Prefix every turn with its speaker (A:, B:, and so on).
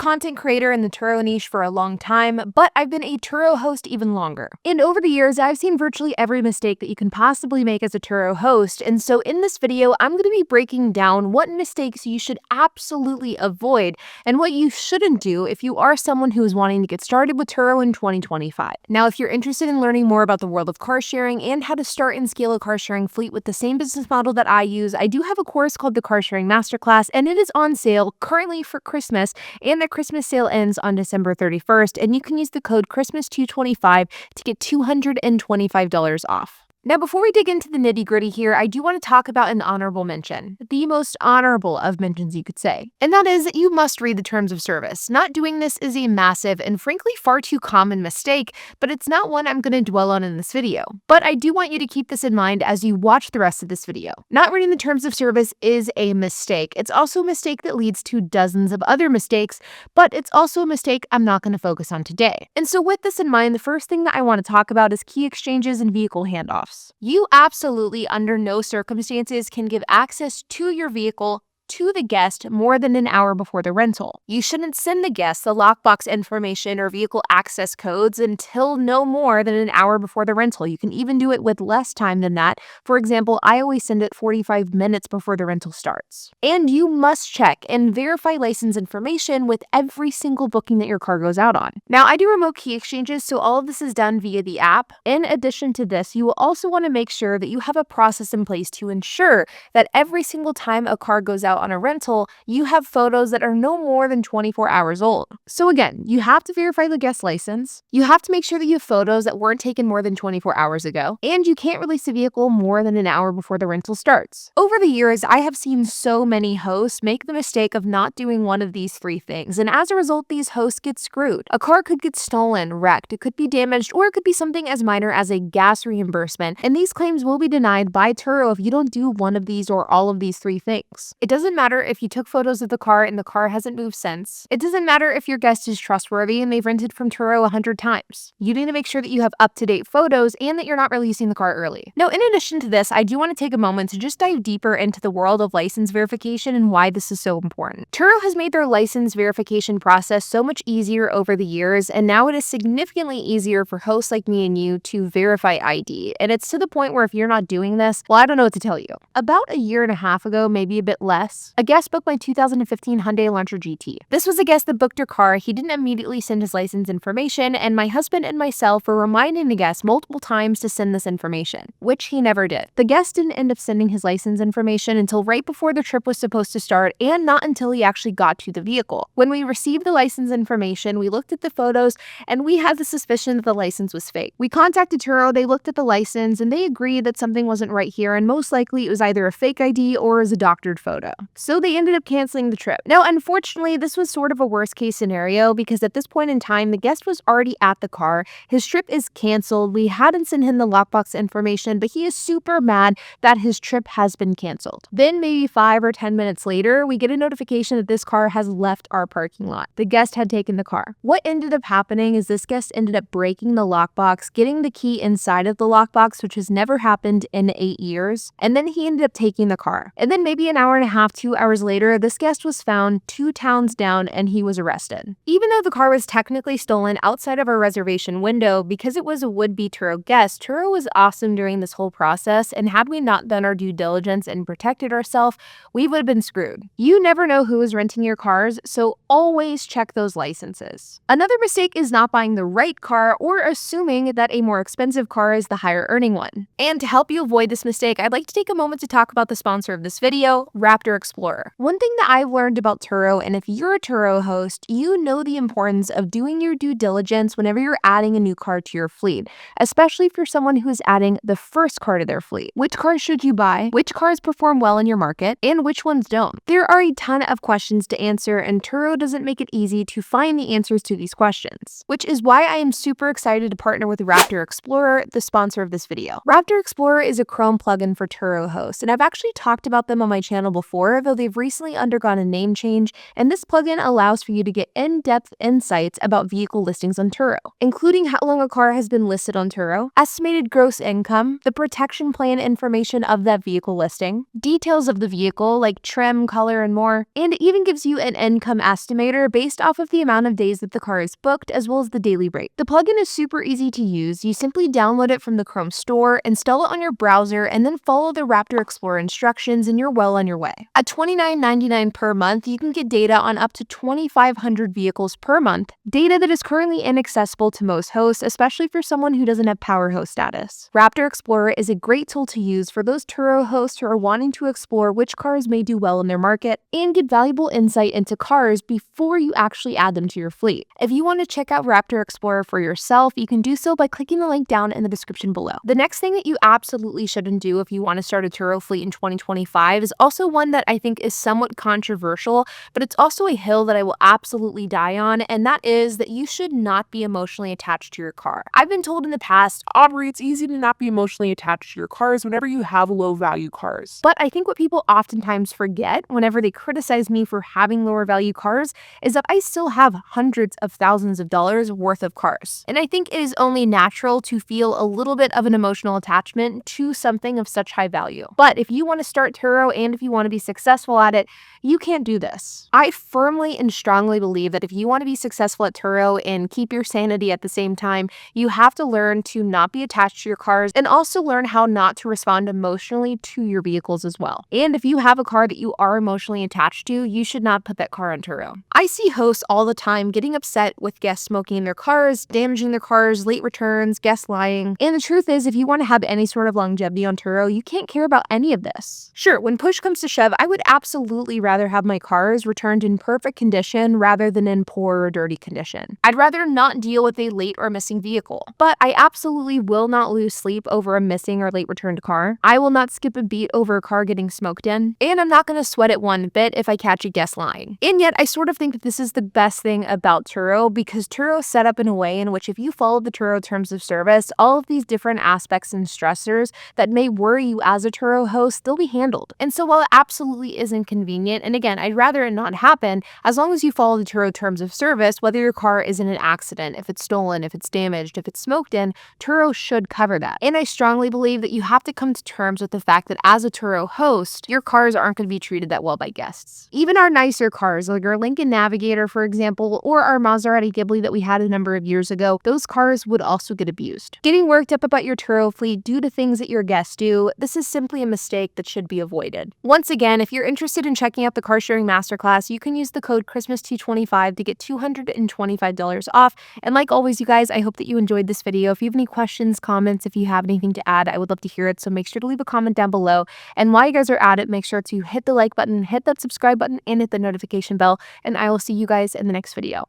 A: content creator in the Turo niche for a long time, but I've been a Turo host even longer. And over the years, I've seen virtually every mistake that you can possibly make as a Turo host, and so in this video, I'm going to be breaking down what mistakes you should absolutely avoid and what you shouldn't do if you are someone who is wanting to get started with Turo in 2025. Now, if you're interested in learning more about the world of car sharing and how to start and scale a car sharing fleet with the same business model that I use, I do have a course called the Car Sharing Masterclass, and it is on sale currently for Christmas, and the Christmas sale ends on December 31st, and you can use the code Christmas225 to get $225 off. Now, before we dig into the nitty-gritty here, I do want to talk about an honorable mention, the most honorable of mentions you could say, and that is that you must read the terms of service. Not doing this is a massive and frankly far too common mistake, but it's not one I'm going to dwell on in this video. But I do want you to keep this in mind as you watch the rest of this video. Not reading the terms of service is a mistake. It's also a mistake that leads to dozens of other mistakes, but it's also a mistake I'm not going to focus on today. And so with this in mind, the first thing that I want to talk about is key exchanges and vehicle handoffs. You absolutely, under no circumstances, can give access to your vehicle to the guest more than an hour before the rental. You shouldn't send the guest the lockbox information or vehicle access codes until no more than an hour before the rental. You can even do it with less time than that. For example, I always send it 45 minutes before the rental starts. And you must check and verify license information with every single booking that your car goes out on. Now, I do remote key exchanges, so all of this is done via the app. In addition to this, you will also want to make sure that you have a process in place to ensure that every single time a car goes out on a rental, you have photos that are no more than 24 hours old. So again, you have to verify the guest license, you have to make sure that you have photos that weren't taken more than 24 hours ago, and you can't release the vehicle more than an hour before the rental starts. Over the years, I have seen so many hosts make the mistake of not doing one of these three things, and as a result, these hosts get screwed. A car could get stolen, wrecked, it could be damaged, or it could be something as minor as a gas reimbursement, and these claims will be denied by Turo if you don't do one of these or all of these three things. It doesn't matter if you took photos of the car and the car hasn't moved since. It doesn't matter if your guest is trustworthy and they've rented from Turo 100 times. You need to make sure that you have up-to-date photos and that you're not releasing the car early. Now, in addition to this, I do want to take a moment to just dive deeper into the world of license verification and why this is so important. Turo has made their license verification process so much easier over the years, and now it is significantly easier for hosts like me and you to verify ID. And it's to the point where if you're not doing this, well, I don't know what to tell you. About a year and a half ago, maybe a bit less, a guest booked my 2015 Hyundai Elantra GT. This was a guest that booked her car. He didn't immediately send his license information, and my husband and myself were reminding the guest multiple times to send this information, which he never did. The guest didn't end up sending his license information until right before the trip was supposed to start, and not until he actually got to the vehicle. When we received the license information, we looked at the photos, and we had the suspicion that the license was fake. We contacted Turo, they looked at the license, and they agreed that something wasn't right here, and most likely it was either a fake ID or as a doctored photo. So they ended up canceling the trip. Now, unfortunately, this was sort of a worst case scenario because at this point in time, the guest was already at the car. His trip is canceled. We hadn't sent him the lockbox information, but he is super mad that his trip has been canceled. Then maybe 5 or 10 minutes later, we get a notification that this car has left our parking lot. The guest had taken the car. What ended up happening is this guest ended up breaking the lockbox, getting the key inside of the lockbox, which has never happened in 8 years, and then he ended up taking the car. And then maybe an hour and a half, 2 hours later, this guest was found 2 towns down and he was arrested. Even though the car was technically stolen outside of our reservation window, because it was a would-be Turo guest, Turo was awesome during this whole process, and had we not done our due diligence and protected ourselves, we would have been screwed. You never know who is renting your cars, so always check those licenses. Another mistake is not buying the right car or assuming that a more expensive car is the higher earning one. And to help you avoid this mistake, I'd like to take a moment to talk about the sponsor of this video, Raptor Explorer. One thing that I've learned about Turo, and if you're a Turo host, you know the importance of doing your due diligence whenever you're adding a new car to your fleet, especially if you're someone who's adding the first car to their fleet. Which cars should you buy? Which cars perform well in your market? And which ones don't? There are a ton of questions to answer, and Turo doesn't make it easy to find the answers to these questions, which is why I am super excited to partner with Raptor Explorer, the sponsor of this video. Raptor Explorer is a Chrome plugin for Turo hosts, and I've actually talked about them on my channel before, Explorer, though they've recently undergone a name change, and this plugin allows for you to get in-depth insights about vehicle listings on Turo, including how long a car has been listed on Turo, estimated gross income, the protection plan information of that vehicle listing, details of the vehicle like trim, color, and more, and it even gives you an income estimator based off of the amount of days that the car is booked as well as the daily rate. The plugin is super easy to use. You simply download it from the Chrome store, install it on your browser, and then follow the Raptor Explorer instructions and you're well on your way. At $29.99 per month, you can get data on up to 2,500 vehicles per month, data that is currently inaccessible to most hosts, especially for someone who doesn't have power host status. Raptor Explorer is a great tool to use for those Turo hosts who are wanting to explore which cars may do well in their market and get valuable insight into cars before you actually add them to your fleet. If you want to check out Raptor Explorer for yourself, you can do so by clicking the link down in the description below. The next thing that you absolutely shouldn't do if you want to start a Turo fleet in 2025 is also one that I think is somewhat controversial, but it's also a hill that I will absolutely die on, and that is that you should not be emotionally attached to your car. I've been told in the past,
B: Aubrey, it's easy to not be emotionally attached to your cars whenever you have low value cars.
A: but I think what people oftentimes forget whenever they criticize me for having lower value cars is that I still have hundreds of thousands of dollars worth of cars. And I think it is only natural to feel a little bit of an emotional attachment to something of such high value. But if you want to start Turo and if you want to be successful at it, you can't do this. I firmly and strongly believe that if you want to be successful at Turo and keep your sanity at the same time, you have to learn to not be attached to your cars and also learn how not to respond emotionally to your vehicles as well. And if you have a car that you are emotionally attached to, you should not put that car on Turo. I see hosts all the time getting upset with guests smoking in their cars, damaging their cars, late returns, guests lying. And the truth is, if you want to have any sort of longevity on Turo, you can't care about any of this. Sure, when push comes to shove, I would absolutely rather have my cars returned in perfect condition rather than in poor or dirty condition. I'd rather not deal with a late or missing vehicle. But I absolutely will not lose sleep over a missing or late returned car. I will not skip a beat over a car getting smoked in. And I'm not going to sweat it one bit if I catch a guest lying. And yet, I sort of think that this is the best thing about Turo because Turo is set up in a way in which if you follow the Turo terms of service, all of these different aspects and stressors that may worry you as a Turo host, they'll be handled. And so while it absolutely is inconvenient, and again, I'd rather it not happen, as long as you follow the Turo terms of service, whether your car is in an accident, if it's stolen, if it's damaged, if it's smoked in, Turo should cover that. And I strongly believe that you have to come to terms with the fact that as a Turo host, your cars aren't going to be treated that well by guests. Even our nicer cars, like our Lincoln Navigator, for example, or our Maserati Ghibli that we had a number of years ago, those cars would also get abused. Getting worked up about your Turo fleet due to things that your guests do, this is simply a mistake that should be avoided. Once again, if you're interested in checking out the car sharing masterclass, you can use the code Christmas225 to get $225 off. And like always, you guys, I hope that you enjoyed this video. If you have any questions, comments, if you have anything to add, I would love to hear it. So make sure to leave a comment down below. And while you guys are at it, make sure to hit the like button, hit that subscribe button, and hit the notification bell. And I will see you guys in the next video.